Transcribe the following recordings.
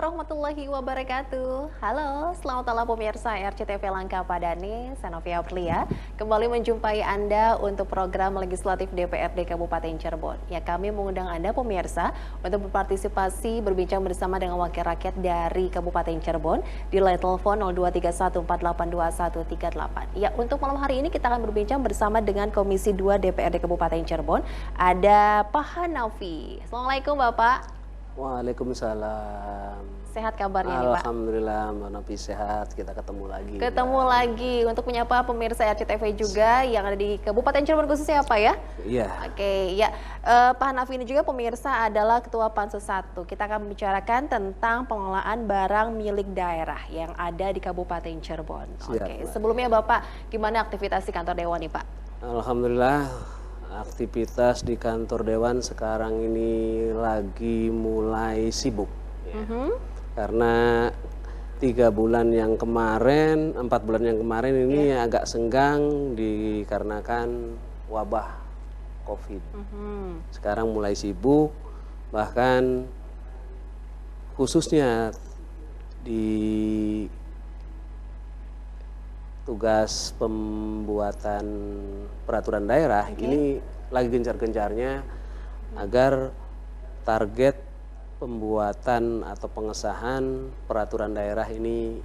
warahmatullahi wabarakatuh. Halo, selamat malam pemirsa RCTV Langka Padani, saya Novia Aprilia. Kembali menjumpai Anda untuk program legislatif DPRD Kabupaten Cirebon. Ya, kami mengundang Anda pemirsa untuk berpartisipasi berbincang bersama dengan wakil rakyat dari Kabupaten Cirebon di line telepon 0231482138. Ya, untuk malam hari ini kita akan berbincang bersama dengan Komisi 2 DPRD Kabupaten Cirebon. Ada Pak Hanafi. Assalamualaikum Bapak. Waalaikumsalam. Sehat kabarnya nih Pak? Alhamdulillah Mbak Novi sehat, kita ketemu lagi. Ketemu lagi untuk menyapa pemirsa RCTV juga yang ada di Kabupaten Cirebon khususnya apa ya? Iya. Oke, ya Pak Hanafi ini juga pemirsa adalah Ketua Pansus 1. Kita akan membicarakan tentang pengelolaan barang milik daerah yang ada di Kabupaten Cirebon. Siap, Oke, Mbak. sebelumnya Bapak gimana aktivitas di kantor Dewan nih Pak? Alhamdulillah aktivitas di kantor Dewan sekarang ini lagi mulai sibuk. Ya. Karena 4 bulan yang kemarin ini agak senggang dikarenakan wabah COVID. Sekarang mulai sibuk, bahkan khususnya di tugas pembuatan peraturan daerah ini lagi gencar-gencarnya agar target pembuatan atau pengesahan peraturan daerah ini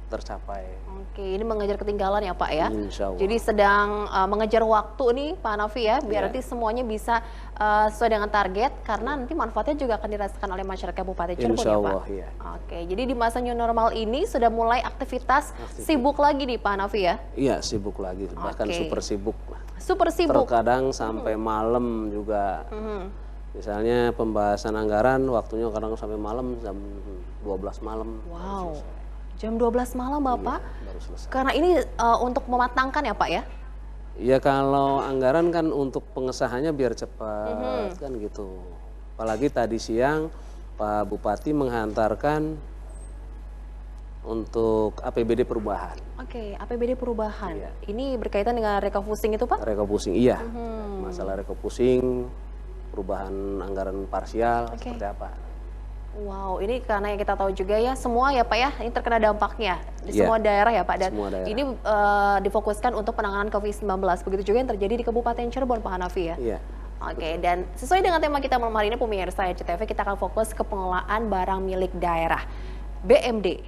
tercapai. Oke, ini mengejar ketinggalan ya Pak ya? Insya Allah. Jadi sedang mengejar waktu nih Pak Hanafi ya, biar Ya. nanti semuanya bisa sesuai dengan target, karena nanti manfaatnya juga akan dirasakan oleh masyarakat Kabupaten Cirebon Insya ya Pak? Allah, ya. Oke, jadi di masa new normal ini sudah mulai aktivitas sibuk lagi nih Pak Hanafi ya? Iya, sibuk lagi, bahkan Oke. super sibuk. Super sibuk? Terkadang sampai malam juga. Misalnya pembahasan anggaran waktunya kadang sampai malam, jam 12 malam. Wow, jam 12 malam Bapak? Iya, baru selesai. Karena ini untuk mematangkan ya Pak ya? Ya kalau anggaran kan untuk pengesahannya biar cepat kan gitu. Apalagi tadi siang Pak Bupati menghantarkan untuk APBD perubahan. Oke, APBD perubahan. Iya. Ini berkaitan dengan refocusing itu Pak? Refocusing iya. Masalah refocusing, perubahan anggaran parsial seperti apa. Wow, ini karena yang kita tahu juga ya, semua ya Pak ya, ini terkena dampaknya di Iya, semua daerah ya Pak. Dan semua daerah. ini difokuskan untuk penanganan COVID-19. Begitu juga yang terjadi di Kabupaten Cirebon Pak Hanafi ya. Iya. Oke, dan sesuai dengan tema kita malam hari ini pemirsa RCTV, kita akan fokus ke pengelolaan barang milik daerah, BMD.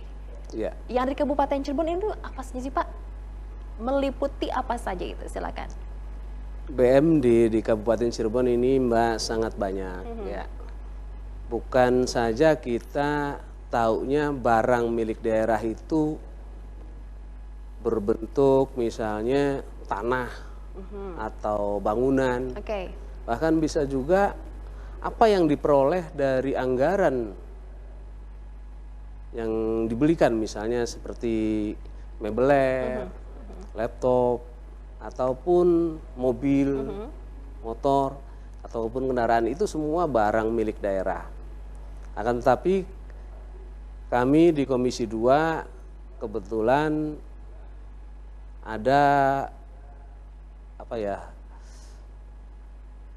Iya. Yang di Kabupaten Cirebon itu apa saja sih Pak? Meliputi apa saja itu? Silakan. BMD di Kabupaten Cirebon ini Mbak sangat banyak ya. Bukan saja kita taunya barang milik daerah itu berbentuk misalnya tanah atau bangunan. Oke. Bahkan bisa juga apa yang diperoleh dari anggaran yang dibelikan, misalnya seperti mebel, laptop, ataupun mobil, motor, ataupun kendaraan, itu semua barang milik daerah. Akan tetapi kami di Komisi 2 kebetulan ada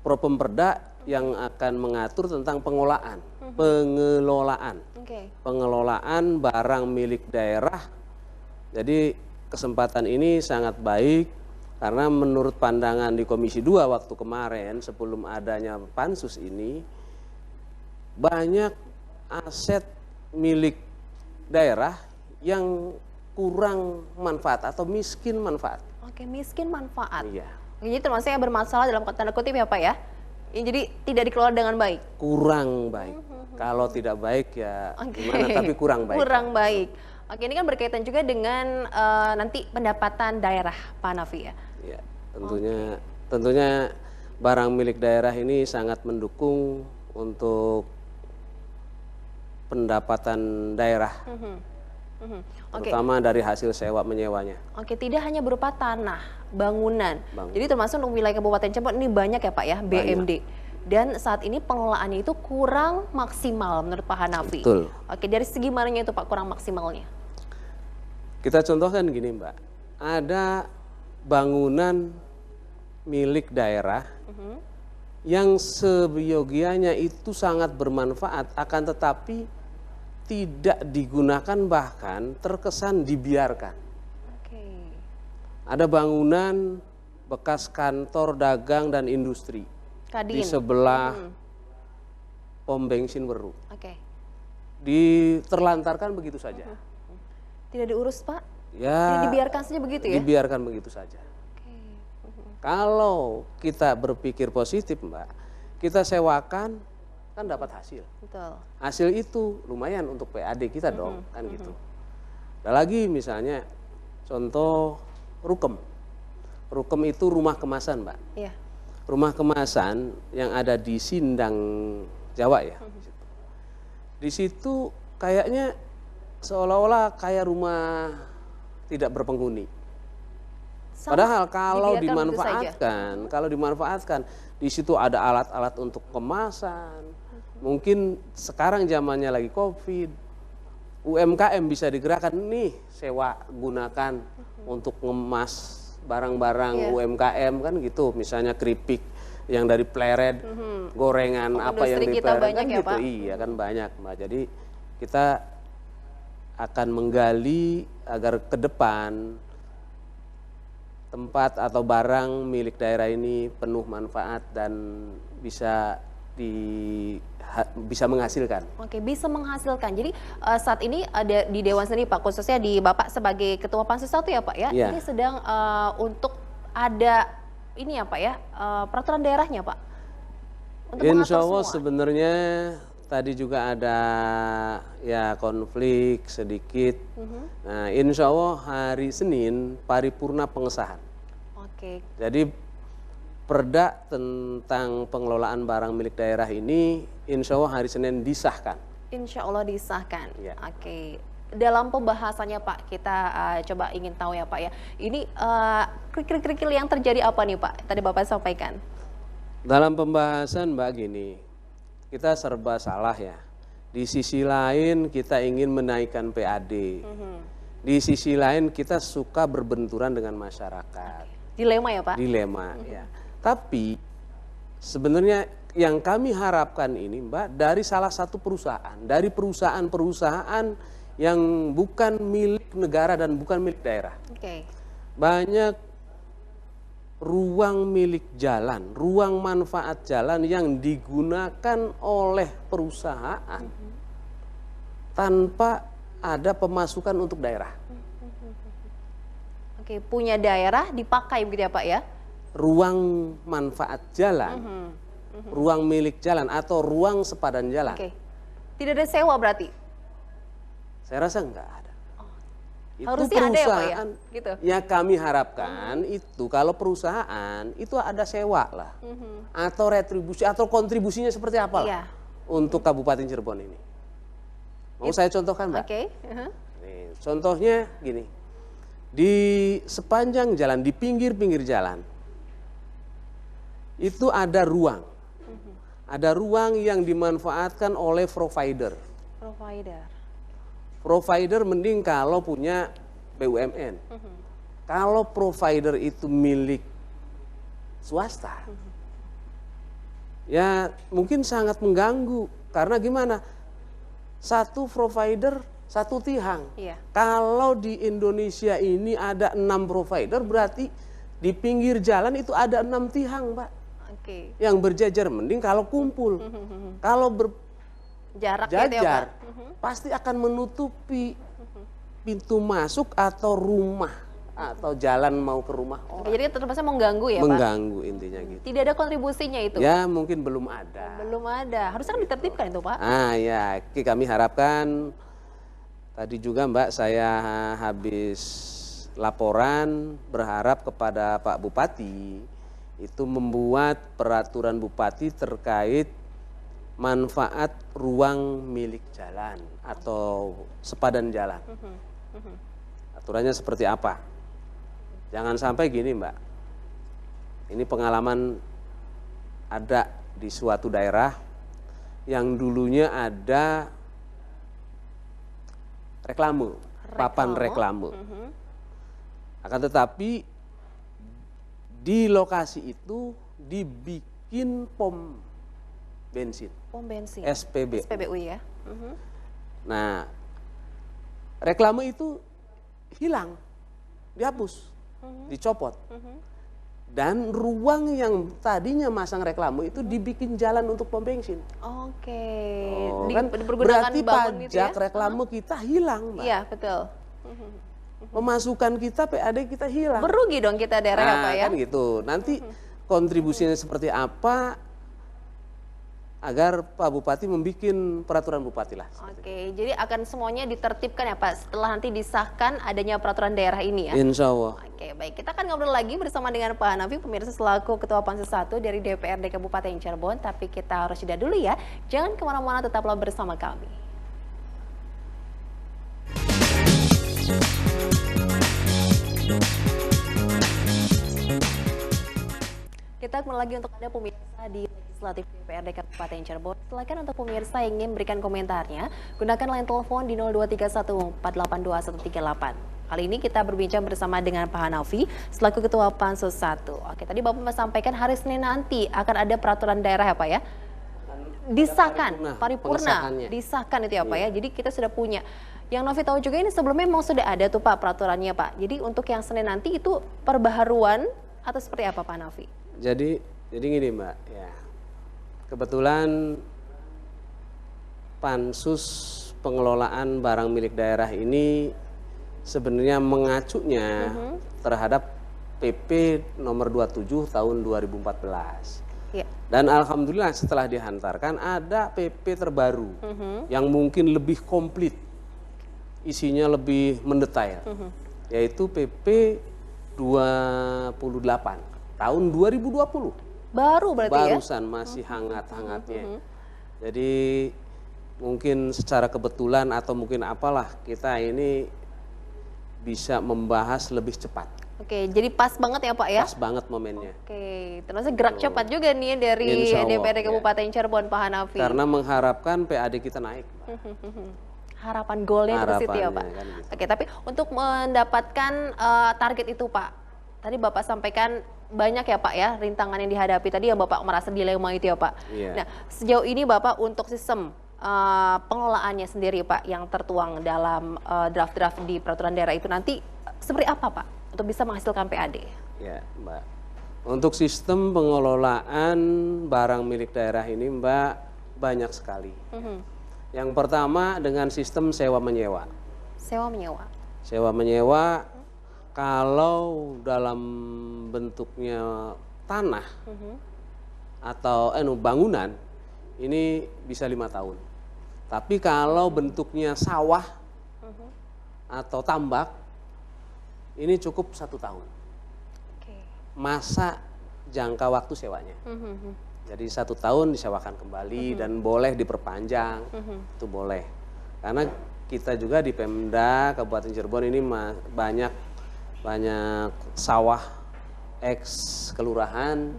Propemperda yang akan mengatur tentang pengelolaan Oke. pengelolaan barang milik daerah. Jadi kesempatan ini sangat baik karena menurut pandangan di Komisi 2 waktu kemarin sebelum adanya pansus ini, banyak aset milik daerah yang kurang manfaat atau miskin manfaat. Oke, miskin manfaat. Iya. Oke, jadi termasuk yang bermasalah dalam tanda kutip ya Pak ya? Jadi tidak dikelola dengan baik. Kurang baik. Kalau tidak baik ya gimana, tapi kurang baik. Kurang baik. Oke, ini kan berkaitan juga dengan nanti pendapatan daerah Pak Hanafi ya? Ya, tentunya barang milik daerah ini sangat mendukung untuk pendapatan daerah, Oke. terutama dari hasil sewa menyewanya. Oke, tidak hanya berupa tanah, bangunan. Bangunan. Jadi termasuk untuk wilayah Kabupaten Cirebon ini banyak ya Pak ya, BMD. Dan saat ini pengelolaannya itu kurang maksimal menurut Pak Hanafi. Betul. Oke, dari segi mananya itu Pak kurang maksimalnya? Kita contohkan gini Mbak, ada bangunan milik daerah yang seyogianya itu sangat bermanfaat, akan tetapi tidak digunakan, bahkan terkesan dibiarkan. Oke. Ada bangunan bekas kantor dagang dan industri Kadin. di sebelah pom bensin Weru. Oke. Diterlantarkan begitu saja. Tidak diurus, Pak? Ya, Jadi dibiarkan saja begitu ya? dibiarkan begitu saja. Oke. Kalau kita berpikir positif, Mbak, kita sewakan kan dapat hasil. Betul. Hasil itu lumayan untuk PAD kita dong, kan gitu. Ada lagi misalnya contoh Rukem. Rukem itu rumah kemasan, Mbak. Iya. Rumah kemasan yang ada di Sindang, Jawa ya. Di situ kayaknya seolah-olah kayak rumah tidak berpenghuni. Padahal kalau dimanfaatkan, di situ ada alat-alat untuk kemasan. Mungkin sekarang zamannya lagi Covid, UMKM bisa digerakkan nih, sewa gunakan untuk ngemas barang-barang UMKM kan gitu. Misalnya keripik yang dari Pleret, gorengan apa yang di Pleret kan gitu. Iya kan banyak, Mbak. Jadi kita akan menggali agar ke depan tempat atau barang milik daerah ini penuh manfaat dan bisa menghasilkan. Oke, bisa menghasilkan. Jadi saat ini ada di Dewan sendiri, Pak, khususnya di Bapak sebagai Ketua Pansus 1 ya, Pak ya. Ya. Ini sedang untuk ada ini ya, Pak ya, peraturan daerahnya, Pak. Untuk Insya Allah semua. sebenarnya tadi juga ada ya konflik sedikit. Nah, insya Allah hari Senin paripurna pengesahan. Oke. Jadi perda tentang pengelolaan barang milik daerah ini insya Allah hari Senin disahkan. Insya Allah disahkan. Ya. Oke. Dalam pembahasannya, Pak, kita coba ingin tahu ya, Pak ya. Ini kerikil-kerikil yang terjadi apa nih, Pak? Tadi Bapak sampaikan. Dalam pembahasan, Mbak, gini, kita serba salah ya. Di sisi lain kita ingin menaikkan PAD. Di sisi lain kita suka berbenturan dengan masyarakat. Dilema ya, Pak? Dilema ya. Tapi sebenarnya yang kami harapkan ini, Mbak, dari salah satu perusahaan, dari perusahaan-perusahaan yang bukan milik negara dan bukan milik daerah. Oke. Banyak ruang milik jalan, ruang manfaat jalan yang digunakan oleh perusahaan tanpa ada pemasukan untuk daerah. Oke, punya daerah dipakai begitu ya, Pak ya? Ruang manfaat jalan, ruang milik jalan atau ruang sepadan jalan. Oke. Tidak ada sewa berarti? Saya rasa enggak ada. Itu Harusnya ada ya, Pak ya? perusahaan Gitu. ya kami harapkan itu kalau perusahaan itu ada sewa lah. Atau retribusi atau kontribusinya seperti apa lah Iya. untuk Kabupaten Cirebon ini. Mau saya contohkan, Mbak? Oke. Nih, contohnya gini. Di sepanjang jalan, di pinggir-pinggir jalan itu ada ruang. Ada ruang yang dimanfaatkan oleh provider. Provider. Provider mending kalau punya BUMN. Kalau provider itu milik swasta, ya mungkin sangat mengganggu. Karena gimana? Satu provider, satu tiang. Iya. Kalau di Indonesia ini ada 6 provider, berarti di pinggir jalan itu ada 6 tiang, Pak. Oke. Yang berjajar, mending kalau kumpul. Kalau Jarak gitu ya, Pak? jajar pasti akan menutupi pintu masuk atau rumah atau jalan mau ke rumah Oke, orang. jadi terpaksa mengganggu ya, Pak? Mengganggu intinya gitu. Tidak ada kontribusinya itu? Ya mungkin belum ada. Belum ada. Harusnya kan ditertibkan itu, Pak? Ah ya, kami harapkan tadi juga, Mbak, saya habis laporan berharap kepada Pak Bupati itu membuat peraturan Bupati terkait manfaat ruang milik jalan atau sepadan jalan. Aturannya seperti apa? Jangan sampai gini, Mbak. Ini pengalaman ada di suatu daerah yang dulunya ada reklame, papan reklame. Akan tetapi di lokasi itu dibikin pom bensin. Pom bensin. SPBU. SPBU ya. Nah, reklame itu hilang, dihapus, dicopot. Dan ruang yang tadinya masang reklame itu dibikin jalan untuk pom bensin. Oke. Kan Dipergunakan berarti bangun itu ya? pajak reklame kita hilang, Mbak. Iya, betul. Pemasukan kita, PAD kita hilang. Berugi dong kita daerah ya, Pak ya? Kan gitu. Nanti kontribusinya seperti apa agar Pak Bupati membuat peraturan bupati lah. Oke, jadi akan semuanya ditertibkan ya Pak setelah nanti disahkan adanya peraturan daerah ini ya? Insya Allah. Oke, baik. Kita akan ngobrol lagi bersama dengan Pak Hanafi, pemirsa selaku Ketua Pansus 1 dari DPRD Kabupaten Cirebon. Tapi kita harus jeda dulu ya. Jangan kemana-mana, tetaplah bersama kami. Kita kembali lagi untuk Anda pemirsa di Legislatif DPRD Kabupaten Cirebon. Silakan untuk pemirsa yang ingin memberikan komentarnya, gunakan line telepon di 0231 Kali ini kita berbincang bersama dengan Pak Hanafi selaku Ketua Pansus 1. Oke, tadi Bapak sampaikan hari Senin nanti akan ada peraturan daerah ya Pak ya? Disahkan, paripurna, disahkan itu ya Pak ya. Jadi kita sudah punya. Yang Novi tahu juga ini sebelumnya memang sudah ada tuh Pak peraturannya Pak. Jadi untuk yang Senin nanti itu perbaharuan atau seperti apa Pak Hanafi? Jadi gini Mbak, ya kebetulan Pansus pengelolaan barang milik daerah ini sebenarnya mengacunya terhadap PP nomor 27 tahun 2014. Ya. Dan alhamdulillah setelah dihantarkan ada PP terbaru yang mungkin lebih komplit, isinya lebih mendetail, yaitu PP 28 tahun 2020. Baru berarti Barusan masih hangat-hangatnya. Jadi mungkin secara kebetulan atau mungkin apalah kita ini bisa membahas lebih cepat. Oke, jadi pas banget ya Pak ya? Pas banget momennya. Oke, termasuk gerak cepat juga nih dari DPRD Kabupaten Cirebon Pak Hanafi. Karena mengharapkan PAD kita naik. Harapan goalnya terus itu ya Pak. Kan gitu. Oke, tapi untuk mendapatkan target itu Pak, tadi Bapak sampaikan banyak ya Pak ya rintangan yang dihadapi tadi yang Bapak merasa dilema itu ya Pak. Nah sejauh ini Bapak untuk sistem pengelolaannya sendiri Pak yang tertuang dalam draft-draft di peraturan daerah itu nanti seperti apa Pak untuk bisa menghasilkan PAD? Ya Mbak, untuk sistem pengelolaan barang milik daerah ini Mbak banyak sekali. Yang pertama dengan sistem sewa menyewa. Sewa menyewa. Sewa menyewa. Kalau dalam bentuknya tanah atau bangunan ini bisa 5 tahun. Tapi kalau bentuknya sawah atau tambak ini cukup 1 tahun. Masa jangka waktu sewanya. Jadi 1 tahun disewakan kembali dan boleh diperpanjang, itu boleh. Karena kita juga di Pemda Kabupaten Cirebon ini banyak sawah ex kelurahan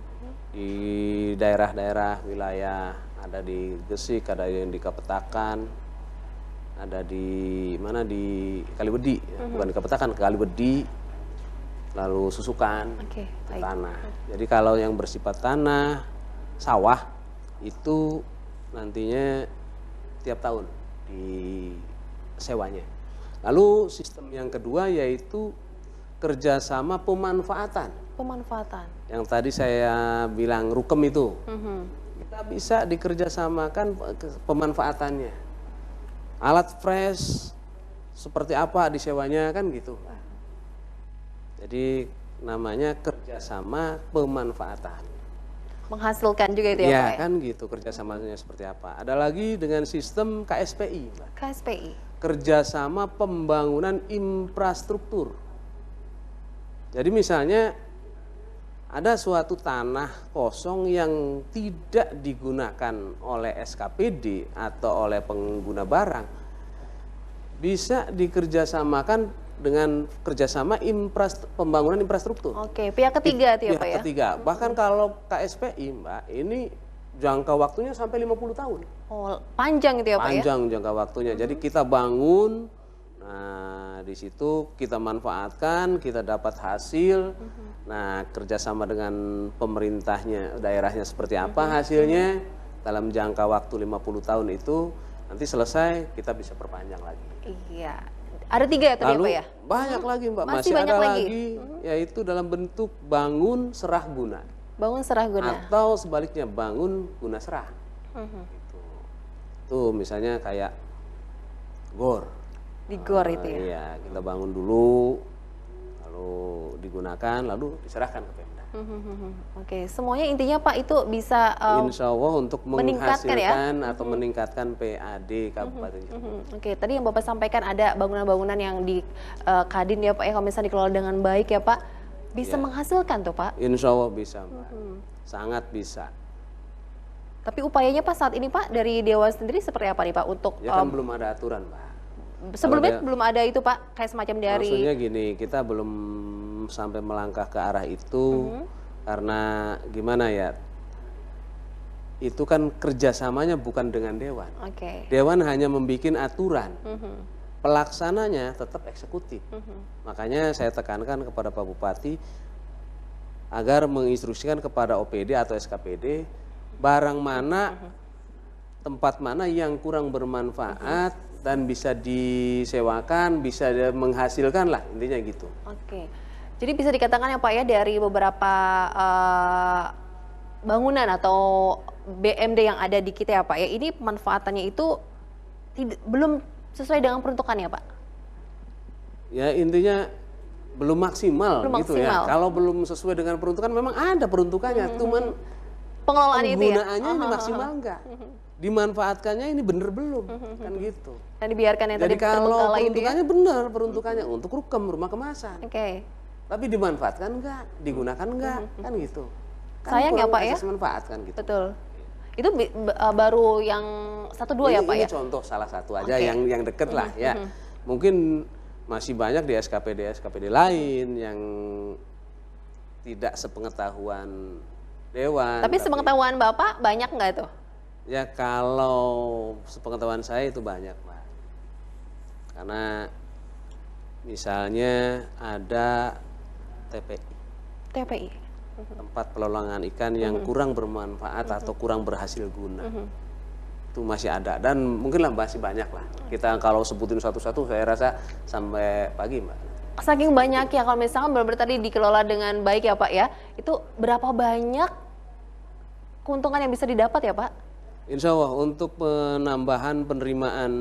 di daerah-daerah wilayah, ada di Gesik, ada yang di Kapetakan, ada di mana di Kaliwedi, bukan di Kapetakan, Kaliwedi, lalu Susukan, tanah. Jadi kalau yang bersifat tanah, sawah itu nantinya tiap tahun di sewanya. Lalu sistem yang kedua yaitu kerjasama pemanfaatan. Pemanfaatan. Yang tadi saya bilang rukem itu, kita bisa dikerjasamakan pemanfaatannya. Alat fresh seperti apa disewanya kan gitu. Jadi namanya kerjasama pemanfaatan. Menghasilkan juga itu ya Pak? Ya kan gitu kerjasamanya seperti apa. Ada lagi dengan sistem KSPI. Mbak. KSPI. Kerjasama pembangunan infrastruktur. Jadi misalnya ada suatu tanah kosong yang tidak digunakan oleh SKPD atau oleh pengguna barang, bisa dikerjasamakan dengan kerjasama pembangunan infrastruktur. Oke, pihak ketiga itu ya Pak ya? Pihak ketiga, bahkan kalau KSPI Mbak, ini jangka waktunya sampai 50 tahun. Oh, panjang itu ya Pak ya? Panjang jangka waktunya, jadi kita bangun, nah di situ kita manfaatkan, kita dapat hasil. Nah kerjasama dengan pemerintahnya, daerahnya seperti apa hasilnya dalam jangka waktu 50 tahun itu Nanti selesai kita bisa perpanjang lagi. Iya. Ada 3 ya tadi Lalu Pak ya? banyak lagi Mbak, Masih masih banyak ada lagi? lagi, yaitu dalam bentuk bangun serah guna. Bangun serah guna. Atau sebaliknya bangun guna serah. Mhm. Gitu. Tuh misalnya kayak gor. Di gor itu ya? Iya, kita bangun dulu, lalu digunakan, lalu diserahkan ke Pemda. Oke, semuanya intinya Pak itu bisa Insya Allah untuk meningkatkan ya? menghasilkan atau meningkatkan PAD Kabupaten Cirebon. Oke, tadi yang Bapak sampaikan ada bangunan-bangunan yang di Kadin ya Pak ya, kalau misalnya dikelola dengan baik ya Pak, bisa Ya. menghasilkan tuh Pak. Insya Allah bisa Mbak, sangat bisa. Tapi upayanya Pak saat ini Pak dari Dewan sendiri seperti apa nih Pak untuk Ya kan belum ada aturan Mbak. sebelumnya dia- belum ada itu Pak kayak semacam dari Maksudnya gini, kita belum sampai melangkah ke arah itu karena gimana ya? Itu kan kerjasamanya bukan dengan Dewan. Oke. Dewan hanya membuat aturan, pelaksananya tetap eksekutif. Makanya saya tekankan kepada Pak Bupati agar menginstruksikan kepada OPD atau SKPD barang mana, tempat mana yang kurang bermanfaat dan bisa disewakan, bisa menghasilkan lah intinya gitu. Oke. Jadi bisa dikatakan ya Pak ya dari beberapa bangunan atau BMD yang ada di kita ya Pak ya, ini pemanfaatannya itu belum sesuai dengan peruntukannya Pak. Ya intinya belum maksimal Belum gitu maksimal. ya. Kalau belum sesuai dengan peruntukan memang ada peruntukannya, cuman Pengelolaan itu ya. penggunaannya ini maksimal enggak. Dimanfaatkannya ini bener belum, kan gitu. Dan dibiarkan yang Jadi tadi kalau terbengkalai itu ya. peruntukannya benar, peruntukannya untuk rumah kemasan. Oke. Tapi dimanfaatkan enggak, digunakan enggak, kan gitu. Kan Sayang ya, kurang Pak, ya? asas manfaat kan gitu. Betul. Itu baru yang 1-2 ya Pak Ini ya? contoh salah satu aja Oke. yang deket lah ya. Mungkin masih banyak di SKPD lain yang tidak sepengetahuan Dewan. Tapi sepengetahuan Bapak banyak nggak tuh? Ya kalau sepengetahuan saya itu banyak Pak. Karena misalnya ada TPI, TPI. tempat pelelangan ikan yang kurang bermanfaat atau kurang berhasil guna. Itu masih ada dan mungkinlah masih banyak lah. Kita kalau sebutin satu-satu saya rasa sampai pagi Mbak. Saking banyak ya kalau misalkan benar-benar tadi dikelola dengan baik ya Pak ya, itu berapa banyak keuntungan yang bisa didapat ya Pak? Insya Allah untuk penambahan penerimaan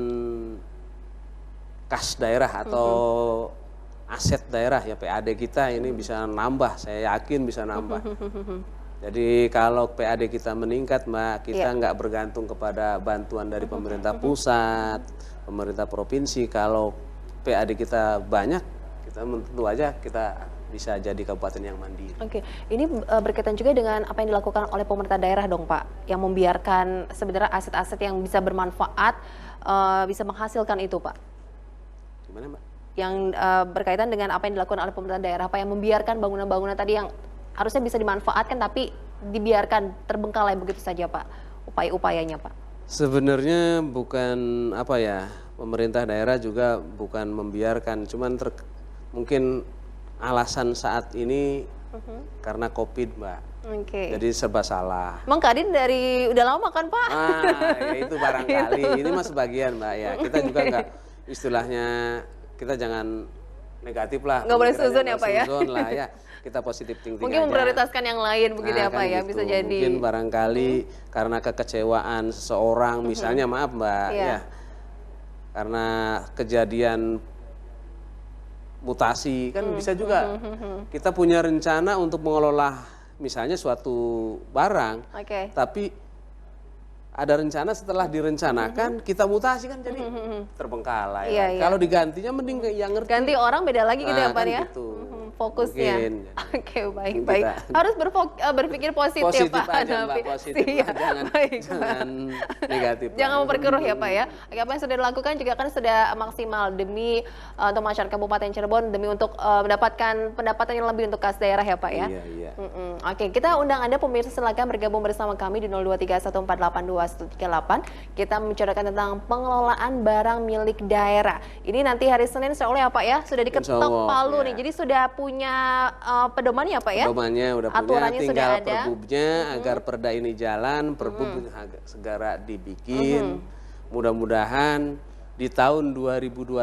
kas daerah atau aset daerah ya PAD kita ini bisa nambah, saya yakin bisa nambah. Jadi kalau PAD kita meningkat Mbak, kita nggak bergantung kepada bantuan dari pemerintah pusat, pemerintah provinsi. Kalau PAD kita banyak, kita tentu aja kita bisa jadi kabupaten yang mandiri. Oke, ini berkaitan juga dengan apa yang dilakukan oleh pemerintah daerah dong Pak, yang membiarkan sebenarnya aset-aset yang bisa bermanfaat, bisa menghasilkan itu Pak. Gimana Mbak? Yang berkaitan dengan apa yang dilakukan oleh pemerintah daerah, Pak, yang membiarkan bangunan-bangunan tadi yang harusnya bisa dimanfaatkan tapi dibiarkan terbengkalai begitu saja Pak, upaya-upayanya Pak. Sebenarnya bukan apa ya, pemerintah daerah juga bukan membiarkan, cuman mungkin alasan saat ini karena COVID Mbak. Oke. Jadi serba salah. Emang Kadin dari udah lama kan Pak? Ya itu barangkali, ini mah sebagian Mbak ya. Kita juga nggak istilahnya, kita jangan negatif lah. Nggak boleh pemikirannya suzon ya, Pak, ya? suzon lah ya. Kita positif thinking Mungkin aja. memprioritaskan yang lain begitu ya Nah, Pak kan ya, gitu. bisa jadi. Mungkin barangkali karena kekecewaan seseorang, misalnya maaf Mbak Iya. ya, karena kejadian mutasi kan bisa juga kita punya rencana untuk mengelola misalnya suatu barang, Oke. tapi ada rencana setelah direncanakan kita mutasi kan jadi terbengkalai. Iya, iya. Kalau digantinya mending yang ngerti. Ganti orang beda lagi gitu ya Nah, Pak kan ya? gitu. Fokusnya. Mungkin. Oke, baik, Mungkin baik. kita- Harus berpikir positif, Positif ya Pak. aja Mbak, Hanafi. positif Siap. jangan Baik, jangan negatif. Jangan Mbak. memperkeruh ya Pak ya. Apa yang sudah dilakukan juga kan sudah maksimal demi untuk masyarakat Kabupaten Cirebon, demi untuk mendapatkan pendapatan yang lebih untuk kas daerah ya Pak ya. Iya, iya. Oke, kita undang Anda pemirsa silakan bergabung bersama kami di 0231482138. Kita membicarakan tentang pengelolaan barang milik daerah. Ini nanti hari Senin insya Allah ya Pak ya, sudah diketok Insya Allah, palu ya. nih. Jadi sudah punya pedoman ya Pak ya? Pedomannya udah punya, Aturannya sudah tinggal ada. perbubnya agar perda ini jalan, perbub segera dibikin. mudah-mudahan di tahun 2021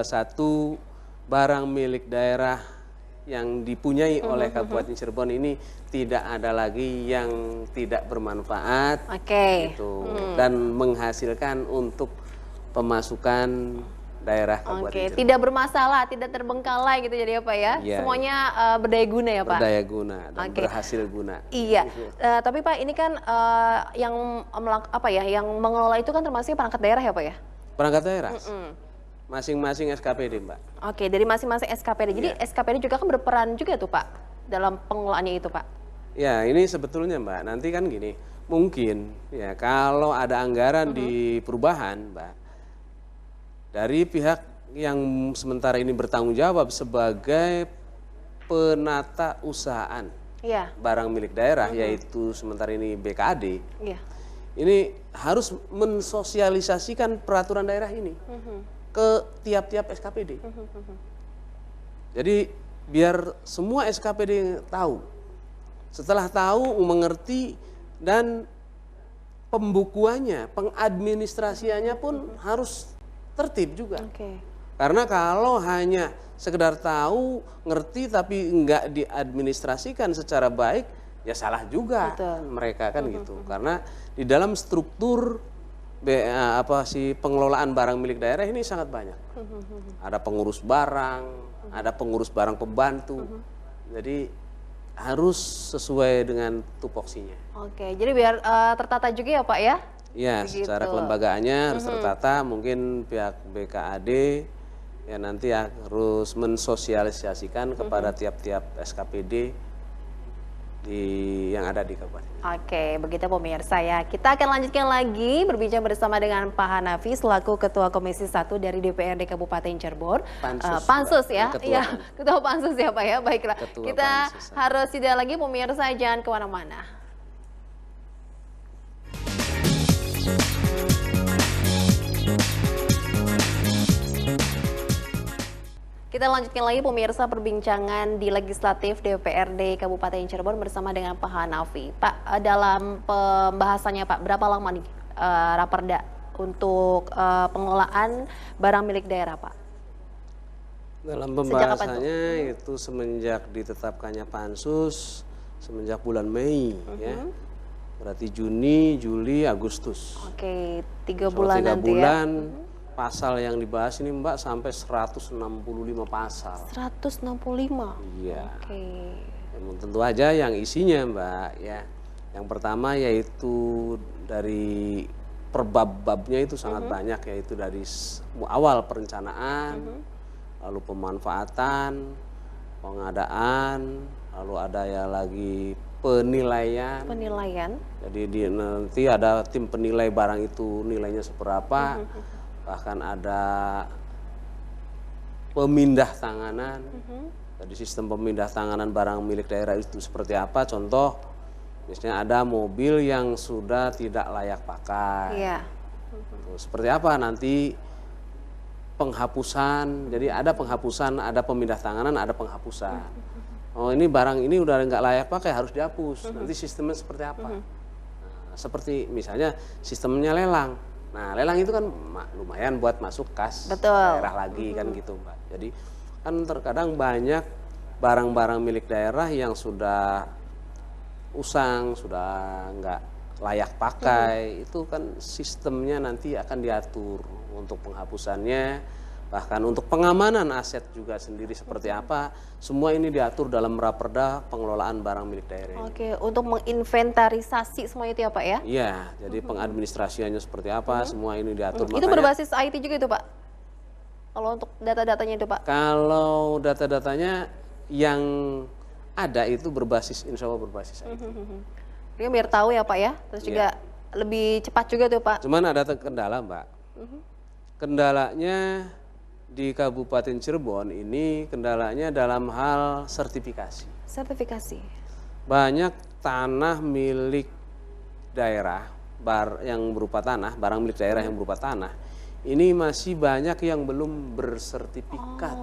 barang milik daerah yang dipunyai oleh Kabupaten Cirebon ini tidak ada lagi yang tidak bermanfaat gitu, dan menghasilkan untuk pemasukan daerah Kabupaten Cirebon. Tidak bermasalah, tidak terbengkalai gitu jadi apa ya? Iya, Semuanya berdaya guna ya Pak? Berdaya guna dan berhasil guna. Iya, tapi Pak ini kan yang yang mengelola itu kan termasuk perangkat daerah ya Pak ya? Perangkat daerah, masing-masing SKPD Mbak. Oke, dari masing-masing SKPD. Jadi SKPD juga kan berperan juga tuh Pak dalam pengelolaannya itu Pak? Ya ini sebetulnya Mbak, nanti kan gini, mungkin ya kalau ada anggaran di perubahan Mbak, dari pihak yang sementara ini bertanggung jawab sebagai penata usahaan barang milik daerah, yaitu sementara ini BKAD, ini harus mensosialisasikan peraturan daerah ini ke tiap-tiap SKPD. Jadi biar semua SKPD tahu, setelah tahu, mengerti, dan pembukuannya, pengadministrasiannya pun harus tertib juga. Karena kalau hanya sekedar tahu, ngerti tapi enggak diadministrasikan secara baik, ya salah juga mereka kan gitu. Karena di dalam struktur pengelolaan barang milik daerah ini sangat banyak. Ada pengurus barang, ada pengurus barang pembantu. Jadi harus sesuai dengan tupoksinya. Oke, jadi biar tertata juga ya Pak ya? Ya, secara kelembagaannya harus tertata. Mungkin pihak BKAD ya nanti harus mensosialisasikan kepada tiap-tiap SKPD yang ada di kabupaten. Oke, begitu pemirsa ya. Kita akan lanjutkan lagi berbincang bersama dengan Pak Hanafi selaku Ketua Komisi 1 dari DPRD Kabupaten Cirebon. Pansus ya, Ketua Pansus ya Pak ya. Baiklah, kita harus tidak lagi pemirsa, jangan kemana-mana. Kita lanjutkan lagi pemirsa perbincangan di Legislatif DPRD Kabupaten Cirebon bersama dengan Pak Hanafi. Pak, dalam pembahasannya Pak, berapa lama nih Raperda untuk pengelolaan barang milik daerah Pak? Dalam pembahasannya itu semenjak ditetapkannya Pansus, semenjak bulan Mei ya. Berarti Juni, Juli, Agustus. Oke, 3 bulan nanti 3 bulan. Ya. Pasal yang dibahas ini Mbak sampai 165 pasal. 165? Iya. Tentu aja yang isinya Mbak ya. Yang pertama yaitu dari perbab-babnya itu sangat banyak, yaitu dari awal perencanaan, lalu pemanfaatan, pengadaan, lalu ada ya lagi penilaian. Jadi nanti ada tim penilai barang itu nilainya seberapa. Bahkan ada pemindah tanganan. Jadi sistem pemindah tanganan barang milik daerah itu seperti apa? Contoh, misalnya ada mobil yang sudah tidak layak pakai. Seperti apa nanti penghapusan? Jadi ada penghapusan, ada pemindah tanganan, ada penghapusan. Oh ini barang ini udah nggak layak pakai, harus dihapus. Nanti sistemnya seperti apa? Nah, seperti misalnya sistemnya lelang. Nah lelang itu kan lumayan buat masuk kas daerah lagi kan gitu Mbak. Jadi kan terkadang banyak barang-barang milik daerah yang sudah usang, sudah nggak layak pakai. Itu kan sistemnya nanti akan diatur untuk penghapusannya. Bahkan untuk pengamanan aset juga sendiri seperti apa, semua ini diatur dalam Raperda pengelolaan barang milik daerah. Oke, untuk menginventarisasi semua itu ya Pak ya? Iya, jadi pengadministrasiannya seperti apa, semua ini diatur. Itu berbasis IT juga itu Pak? Kalau untuk data-datanya itu Pak? Kalau data-datanya yang ada itu berbasis, insya Allah berbasis IT. Ini biar tahu ya Pak ya, terus juga lebih cepat juga tuh Pak. Cuman ada kendala Mbak. Kendalanya di Kabupaten Cirebon ini kendalanya dalam hal sertifikasi. Banyak tanah milik daerah yang berupa tanah, barang milik daerah yang berupa tanah, ini masih banyak yang belum bersertifikat.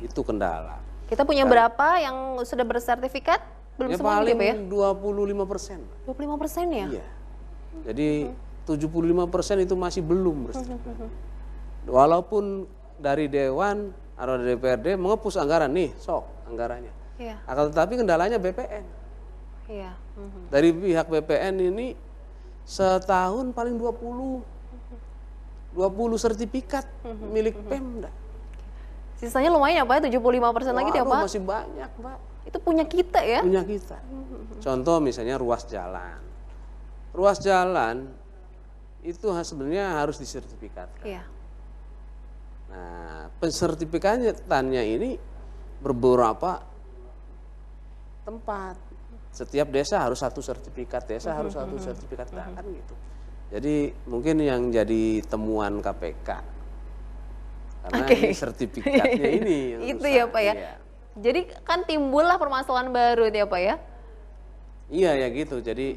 Itu kendala. Kita punya berapa yang sudah bersertifikat? Belum Ya semua paling gitu ya? 25%. 25% ya? Iya. Jadi 75% itu masih belum bersertifikat. Walaupun dari Dewan atau dari DPRD mengepus anggaran nih, sok anggarannya. Iya. Akan tetapi kendalanya BPN. Iya. Dari pihak BPN ini setahun paling 20 sertifikat milik Pemda. Sisanya lumayan ya Pak, 75% lagi ya Waduh, Pak? masih banyak Pak. Itu punya kita ya? Punya kita. Contoh misalnya ruas jalan. Ruas jalan itu sebenarnya harus disertifikatkan. Iya. Nah, pensertifikatannya ini beberapa tempat. Setiap desa harus satu sertifikat, desa harus satu sertifikat, kan gitu. Jadi mungkin yang jadi temuan KPK karena ini sertifikatnya ini yang Itu rusak. ya Pak ya. Iya. Jadi kan timbullah permasalahan baru ya Pak ya? Iya ya gitu. Jadi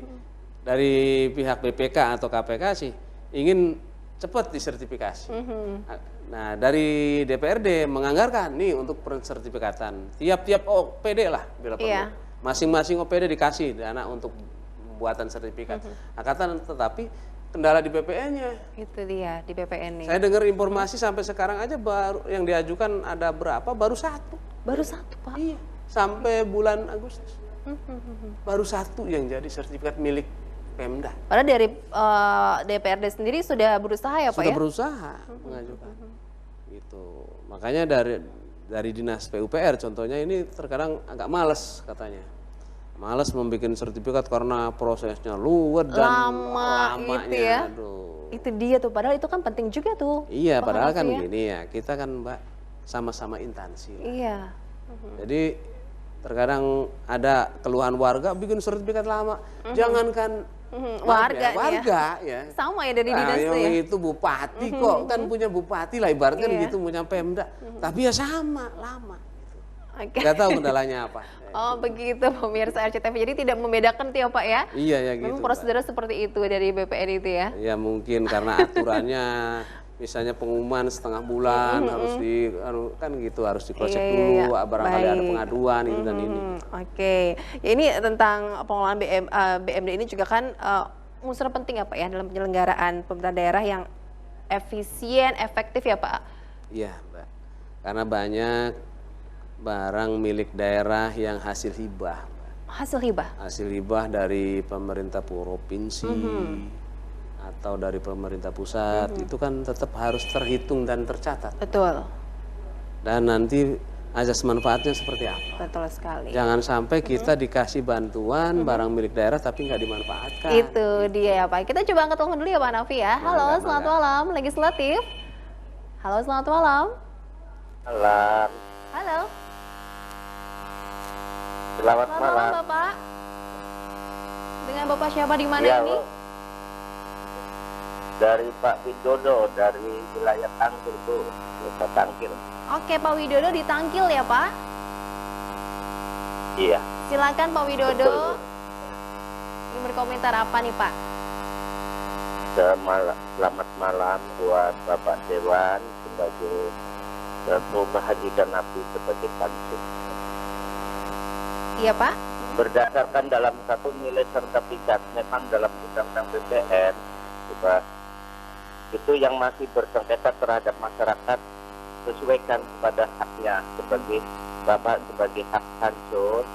dari pihak BPK atau KPK sih ingin cepat disertifikasi. Nah dari DPRD menganggarkan nih untuk pensertifikatan tiap-tiap OPD lah bila perlu. Iya. Masing-masing OPD dikasih dana untuk pembuatan sertifikat. Tetapi kendala di BPN-nya. Itu dia di BPN nih. Saya dengar informasi sampai sekarang aja baru yang diajukan ada berapa? Baru satu. Baru satu Pak? Iya. Sampai bulan Agustus. Baru satu yang jadi sertifikat milik Pemda. Padahal dari DPRD sendiri sudah berusaha ya Pak Sudah ya? berusaha mengajukan. Gitu. Makanya dari Dinas PUPR contohnya ini terkadang agak males katanya. Males membuat sertifikat karena prosesnya luwet dan lamanya. Itu ya. Aduh. Itu dia tuh, padahal itu kan penting juga tuh. Iya, Pak padahal kan Hanafi ya. gini ya, kita kan Mbak sama-sama intansi lah. Iya. Jadi terkadang ada keluhan warga bikin sertifikat lama, jangankan warga ya. Sama ya dari Nah, dinas tuh ya. yang itu bupati kok kan punya bupati lah ibaratnya Iya. gitu punya Pemda, tapi ya sama lama. Oke. Gak tahu kendalanya apa. Oh begitu pemirsa RCTV, jadi tidak membedakan tuh ya Pak ya? Iya ya gitu. Memang prosedurnya seperti itu dari BPN itu ya? Ya mungkin karena aturannya misalnya pengumuman setengah bulan harus kan gitu harus dicek Iya, dulu barangkali ada baik. pengaduan itu dan ini. Oke, ya ini tentang pengelolaan BMD ini juga kan unsur penting ya Pak ya dalam penyelenggaraan pemerintahan daerah yang efisien, efektif ya Pak? Iya Mbak, karena banyak barang milik daerah yang hasil hibah. Hasil hibah? Hasil hibah dari pemerintah provinsi atau dari pemerintah pusat itu kan tetap harus terhitung dan tercatat. Betul. Dan nanti azas manfaatnya seperti apa. Betul sekali. Jangan sampai kita dikasih bantuan barang milik daerah tapi nggak dimanfaatkan. Itu dia ya Pak. Kita coba angkat telepon dulu ya Pak Nafi ya. Halo, selamat malam. Legislatif. Halo, selamat malam. Malam. Halo. Selamat Selamat malam. malam Bapak. Dengan Bapak siapa di mana Iya, ini? Bu. Dari Pak Widodo dari wilayah Tangkil Bu, Desa Tangkil. Oke Pak Widodo di Tangkil ya Pak. Iya. Silakan Pak Widodo. Betul, Bu. Ingin berkomentar apa nih Pak? Selamat malam buat Bapak Dewan sebagai perubahan ikan api sebagai pansus. Iya Pak. Berdasarkan dalam satu nilai sertifikat memang dalam undang-undang BPN juga itu yang masih bersengketa terhadap masyarakat sesuaikan kepada haknya sebagai Bapak sebagai hak pansus.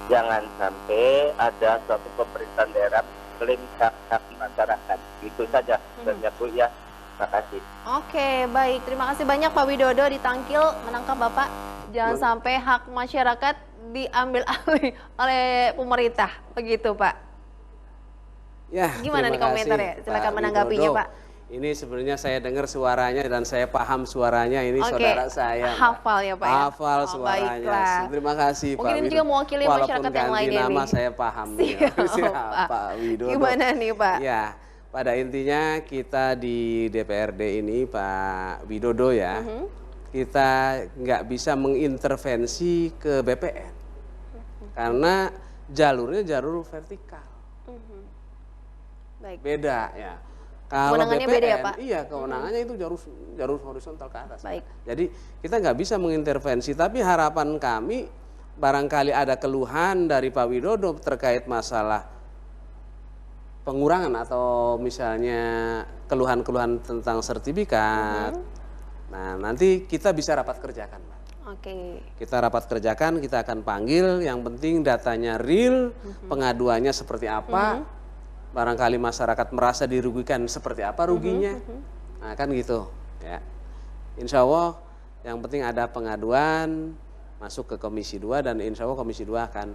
Jangan sampai ada suatu pemerintahan daerah klaim hak masyarakat. Itu saja sebenarnya Bu ya. Terima kasih. Oke, baik. Terima kasih banyak Pak Widodo di Tangkil menangkap Bapak. Jangan sampai hak masyarakat diambil alih oleh pemerintah. Begitu Pak. Ya, Gimana nih terima komentarnya? kasih, Silakan Pak menanggapinya, Widodo. Pak. Ini sebenarnya saya dengar suaranya dan saya paham suaranya. Ini Oke, saudara saya. Mbak. hafal ya, Pak, ya? Hafal Oh, suaranya. baiklah. Terima kasih Mungkin Pak ini Widodo. juga mewakili Walaupun masyarakat yang ganti lainnya nama nih. saya paham. Siap, Widodo. Gimana nih Pak? Ya, pada intinya kita di DPRD ini Pak Widodo ya, kita nggak bisa mengintervensi ke BPN karena jalurnya jalur vertikal. Baik. Beda ya. Kalau Kewenangannya BPN, beda ya, Pak? iya kewenangannya itu jalur horizontal ke atas. Baik. Jadi kita nggak bisa mengintervensi, tapi harapan kami barangkali ada keluhan dari Pak Widodo terkait masalah pengurangan atau misalnya keluhan-keluhan tentang sertifikat, nah nanti kita bisa rapat kerjakan, Mbak. Oke. Kita rapat kerjakan, kita akan panggil, yang penting datanya real, pengaduannya seperti apa, barangkali masyarakat merasa dirugikan seperti apa ruginya, nah kan gitu ya. Insya Allah yang penting ada pengaduan, masuk ke Komisi 2 dan insya Allah Komisi 2 akan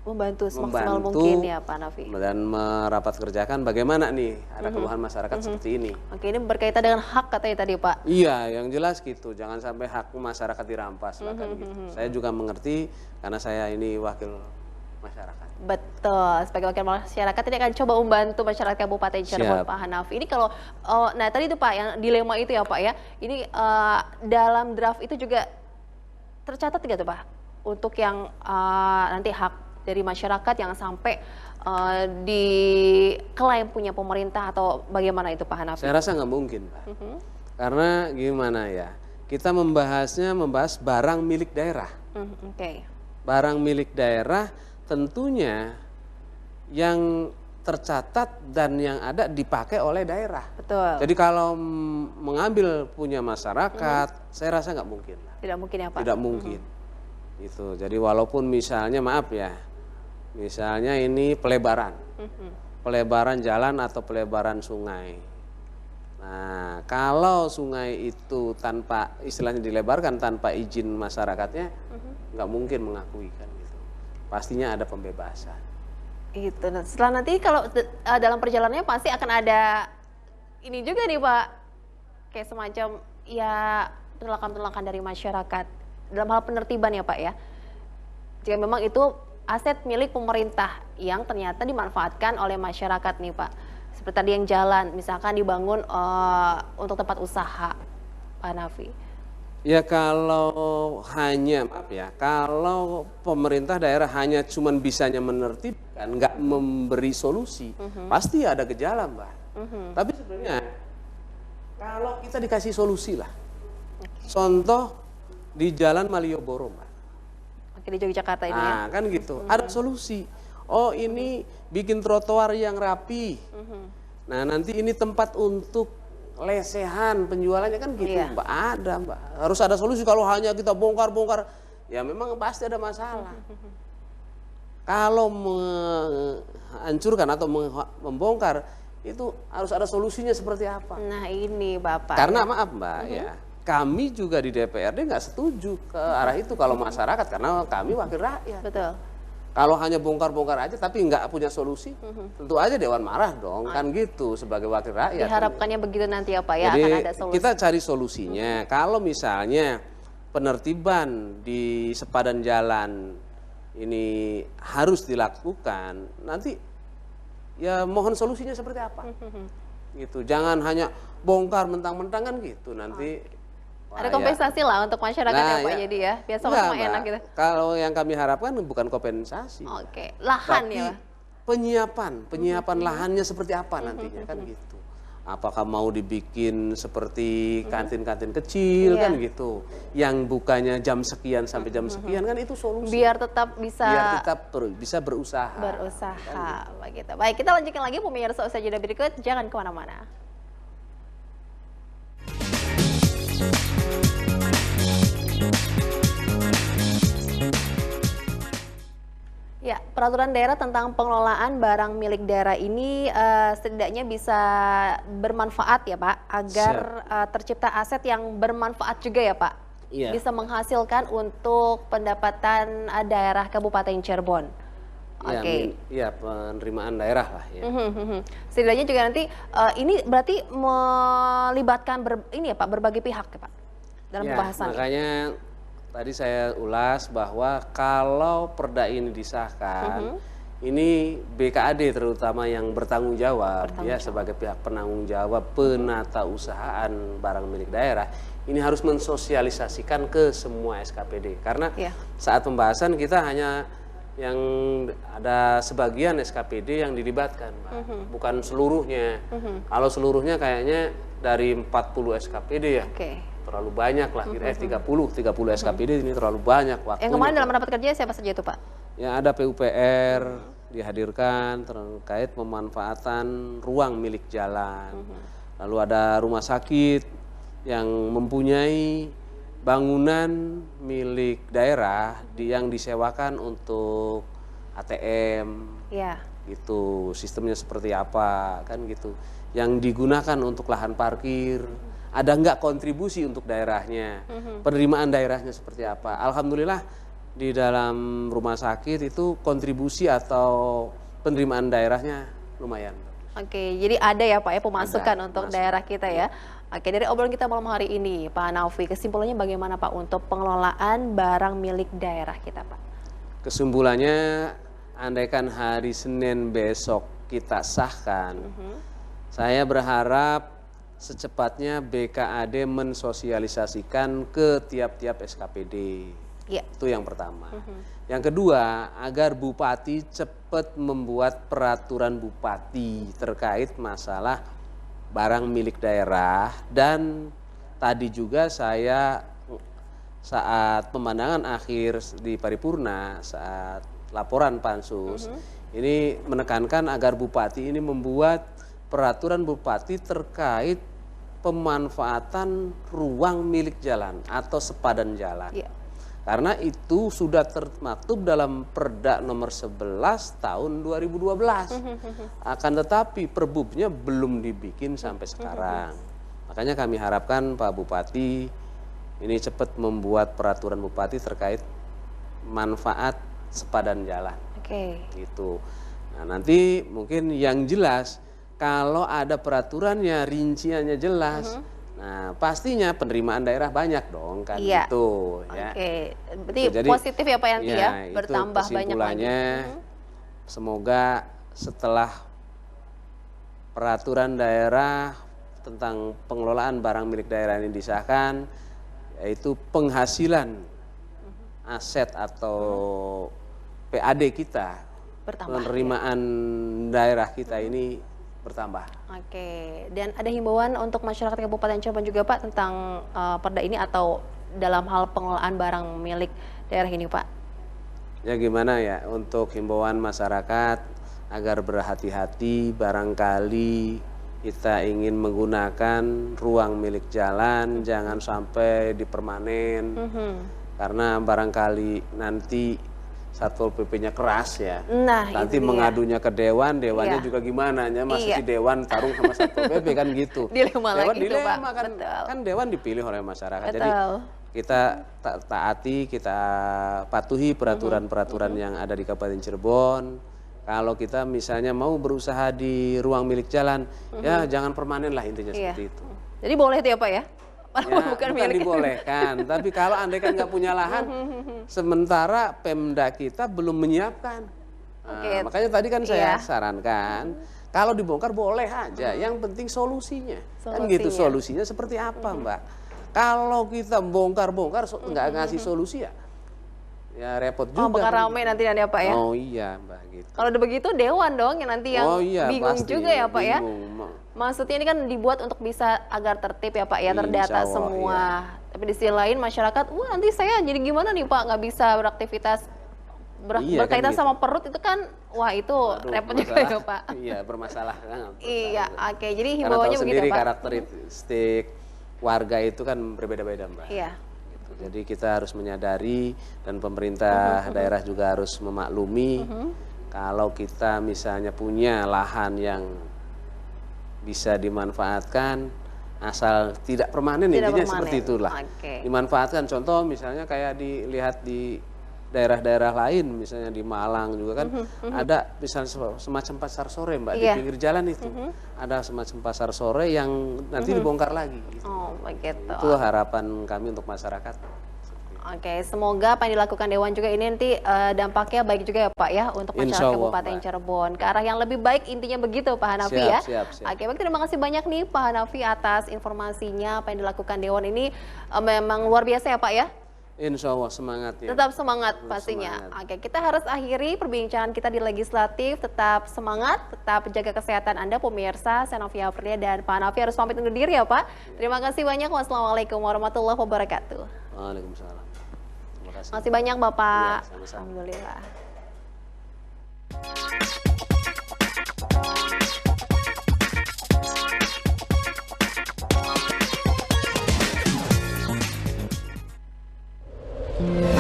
Membantu semaksimal mungkin ya Pak Hanafi. dan merapat kerjakan bagaimana nih ada keluhan masyarakat seperti ini. Oke, ini berkaitan dengan hak katanya tadi Pak. Iya, yang jelas gitu, jangan sampai hak masyarakat dirampas bahkan gitu. Saya juga mengerti karena saya ini wakil masyarakat. Betul, sebagai wakil masyarakat ini akan coba membantu masyarakat Kabupaten Cirebon Siap. Pak Hanafi. Ini kalau, nah tadi itu Pak yang dilema itu ya Pak ya, ini dalam draft itu juga tercatat tidak tuh Pak? Untuk yang nanti hak dari masyarakat yang sampai diklaim punya pemerintah atau bagaimana itu Pak Hanafi? Saya rasa nggak mungkin, Pak. Karena gimana ya, kita membahas barang milik daerah. Oke. Barang milik daerah tentunya yang tercatat dan yang ada dipakai oleh daerah. Betul. Jadi kalau mengambil punya masyarakat, saya rasa nggak mungkin. Tidak mungkin ya Pak? Tidak mungkin. Itu. Jadi walaupun misalnya maaf ya, misalnya ini pelebaran, pelebaran jalan atau pelebaran sungai. Nah, kalau sungai itu tanpa istilahnya dilebarkan tanpa izin masyarakatnya, nggak mungkin mengakui kan gitu. Pastinya ada pembebasan. Itu. Nah, setelah nanti kalau dalam perjalanannya pasti akan ada ini juga nih Pak, kayak semacam ya penolakan-penolakan dari masyarakat dalam hal penertiban ya Pak ya. Jika memang itu aset milik pemerintah yang ternyata dimanfaatkan oleh masyarakat nih Pak. Seperti tadi yang jalan, misalkan dibangun untuk tempat usaha, Pak Hanafi. Ya kalau hanya, maaf ya, kalau pemerintah daerah hanya cuman bisanya menertibkan, nggak memberi solusi, pasti ada gejala Mbak. Tapi sebenarnya kalau kita dikasih solusi lah, contoh di Jalan Malioboro Mbak. Oke, di Yogyakarta ini ya. Nah kan gitu, ada solusi. Oh ini bikin trotoar yang rapi. Nah nanti ini tempat untuk lesehan penjualannya kan gitu Iya. Mbak. Ada Mbak. Harus ada solusi, kalau hanya kita bongkar-bongkar, ya memang pasti ada masalah. Kalau menghancurkan atau membongkar, itu harus ada solusinya seperti apa. Nah ini Bapak. Karena maaf Mbak ya, kami juga di DPRD nggak setuju ke arah itu kalau masyarakat, karena kami wakil rakyat. Betul. Kalau hanya bongkar-bongkar aja tapi nggak punya solusi, tentu aja Dewan marah dong, kan gitu sebagai wakil rakyat. Diharapkannya begitu nanti ya Pak ya, Jadi akan ada solusi. kita cari solusinya. Kalau misalnya penertiban di sepadan jalan ini harus dilakukan, nanti ya mohon solusinya seperti apa. Gitu. Jangan hanya bongkar mentang-mentang kan gitu. Nanti Ada kompensasi lah untuk masyarakat ya Pak, jadi ya biar sama-sama enak gitu. Kalau yang kami harapkan bukan kompensasi. Oke, lahan tapi ya. penyiapan lahannya seperti apa nantinya kan gitu. Apakah mau dibikin seperti kantin-kantin kecil kan gitu, yang bukanya jam sekian sampai jam sekian kan itu solusi. Biar tetap bisa Bisa berusaha. berusaha begitu. Baik, kita lanjutkan lagi pemirsa usaha jeda berikut, jangan kemana-mana. Ya, peraturan daerah tentang pengelolaan barang milik daerah ini setidaknya bisa bermanfaat ya Pak, agar tercipta aset yang bermanfaat juga ya Pak. Iya. Bisa menghasilkan untuk pendapatan daerah Kabupaten Cirebon. Oke. Iya, penerimaan daerah lah ya. Setidaknya juga nanti ini berarti melibatkan ini ya Pak, berbagai pihak ya Pak dalam Ya, pembahasan. makanya tadi saya ulas bahwa kalau perda ini disahkan, ini BKAD terutama yang bertanggung jawab, ya sebagai pihak penanggung jawab penata usahaan barang milik daerah, ini harus mensosialisasikan ke semua SKPD. Karena saat pembahasan kita hanya yang ada sebagian SKPD yang dilibatkan, Pak. Bukan seluruhnya. Kalau seluruhnya kayaknya dari 40 SKPD ya. Terlalu banyak lah, 30 SKPD ini terlalu banyak waktunya. Yang kemarin dalam rapat kerja siapa saja itu Pak? Ya ada PUPR, dihadirkan terkait pemanfaatan ruang milik jalan. Lalu ada rumah sakit yang mempunyai bangunan milik daerah yang disewakan untuk ATM. Ya. Gitu, sistemnya seperti apa kan gitu. Yang digunakan untuk lahan parkir. Ada nggak kontribusi untuk daerahnya? Penerimaan daerahnya seperti apa? Alhamdulillah di dalam rumah sakit itu kontribusi atau penerimaan daerahnya lumayan. Oke, jadi ada ya Pak ya pemasukan Ada, untuk masuk. daerah kita ya. Oke, dari obrolan kita malam hari ini Pak Hanafi, kesimpulannya bagaimana Pak untuk pengelolaan barang milik daerah kita Pak? Kesimpulannya, andaikan hari Senin besok kita sahkan, saya berharap secepatnya BKAD mensosialisasikan ke tiap-tiap SKPD. Iya. Itu yang pertama. Yang kedua, agar bupati cepat membuat peraturan bupati terkait masalah barang milik daerah. Dan tadi juga saya saat pemandangan akhir di paripurna, saat laporan pansus, ini menekankan agar bupati ini membuat peraturan bupati terkait pemanfaatan ruang milik jalan atau sepadan jalan. Iya. Karena itu sudah termaktub dalam Perda nomor 11 tahun 2012. Akan tetapi perbubnya belum dibikin sampai sekarang. Makanya kami harapkan Pak Bupati ini cepat membuat peraturan bupati terkait manfaat sepadan jalan. Oke. Gitu. Nah, nanti mungkin yang jelas kalau ada peraturannya, rinciannya jelas. Nah, pastinya penerimaan daerah banyak dong kan Iya. gitu ya. Oke, berarti Jadi, positif ya Pak Yanti ya, itu bertambah banyak lagi. kesimpulannya, semoga setelah peraturan daerah tentang pengelolaan barang milik daerah ini disahkan, yaitu penghasilan aset atau PAD kita, Bertambah, penerimaan daerah kita ini bertambah. Oke, dan ada himbauan untuk masyarakat Kabupaten Cirebon juga Pak tentang perda ini atau dalam hal pengelolaan barang milik daerah ini Pak? Ya gimana ya untuk himbauan masyarakat agar berhati-hati barangkali kita ingin menggunakan ruang milik jalan jangan sampai dipermanen karena barangkali nanti Satpol PP-nya keras ya. Nah, nanti itu dia. mengadunya ke dewan, dewannya Iya. juga gimana ya masih Iya. di dewan tarung sama Satpol PP kan gitu. Dilema Dewan lagi itu, Pak. dilema kan, Betul. kan dewan dipilih oleh masyarakat. Jadi Betul. kita taati, kita patuhi peraturan-peraturan yang ada di Kabupaten Cirebon. Kalau kita misalnya mau berusaha di ruang milik jalan, ya jangan permanen lah intinya Iya. seperti itu. Jadi boleh itu ya Pak ya? Ya, bukan bukan milik. dibolehkan, tapi kalau andai kan nggak punya lahan, sementara Pemda kita belum menyiapkan. Nah, Oke. makanya tadi kan saya Iya. sarankan, kalau dibongkar boleh aja, yang penting solusinya. Kan gitu, solusinya seperti apa Mbak? Kalau kita bongkar-bongkar nggak ngasih solusi ya repot juga. Oh, bakal kan rame gitu. nanti ya Pak ya? Oh iya Mbak gitu. Kalau udah begitu dewan dong yang nanti yang Oh iya, bingung pasti, juga ya Pak ya? bingung. Maksudnya ini kan dibuat untuk bisa agar tertib ya Pak ya, Insya terdata Allah, semua. iya. Tapi di sisi lain masyarakat, wah nanti saya jadi gimana nih Pak, nggak bisa beraktivitas Iya, kan berkaitan gitu. sama perut itu kan, wah itu Aduh, repot juga bermasalah. ya Pak. Iya bermasalah kan. Iya, oke. Jadi Karena tahu himbauannya begitu sendiri ya Pak. karakteristik warga itu kan berbeda-beda Mbak. Iya. Gitu. Jadi kita harus menyadari dan pemerintah daerah juga harus memaklumi kalau kita misalnya punya lahan yang bisa dimanfaatkan asal tidak permanen Tidak intinya permanen. seperti itulah. Oke. Dimanfaatkan contoh misalnya kayak dilihat di daerah-daerah lain misalnya di Malang juga kan ada misalnya semacam pasar sore Mbak Iya. di pinggir jalan itu ada semacam pasar sore yang nanti dibongkar lagi gitu. Oh begitu. Itu harapan kami untuk masyarakat. Oke, semoga apa yang dilakukan Dewan juga ini nanti dampaknya baik juga ya Pak ya untuk Insya masyarakat Allah, Kabupaten Mbak. Cirebon. Ke arah yang lebih baik intinya begitu Pak Hanafi Siap, ya. siap, siap. Oke, baik terima kasih banyak nih Pak Hanafi atas informasinya apa yang dilakukan Dewan ini memang luar biasa ya Pak ya. Insya Allah semangatnya. Tetap semangat Terus pastinya. semangat. Oke, kita harus akhiri perbincangan kita di legislatif. Tetap semangat, tetap jaga kesehatan Anda pemirsa. Senovia Aprilia dan Pak Hanafi harus pamit undur diri ya Pak. Terima kasih banyak. Wassalamualaikum warahmatullahi wabarakatuh. Waalaikumsalam. Terima kasih. Masih banyak Bapak. Iya, sama-sama. Alhamdulillah. Pak.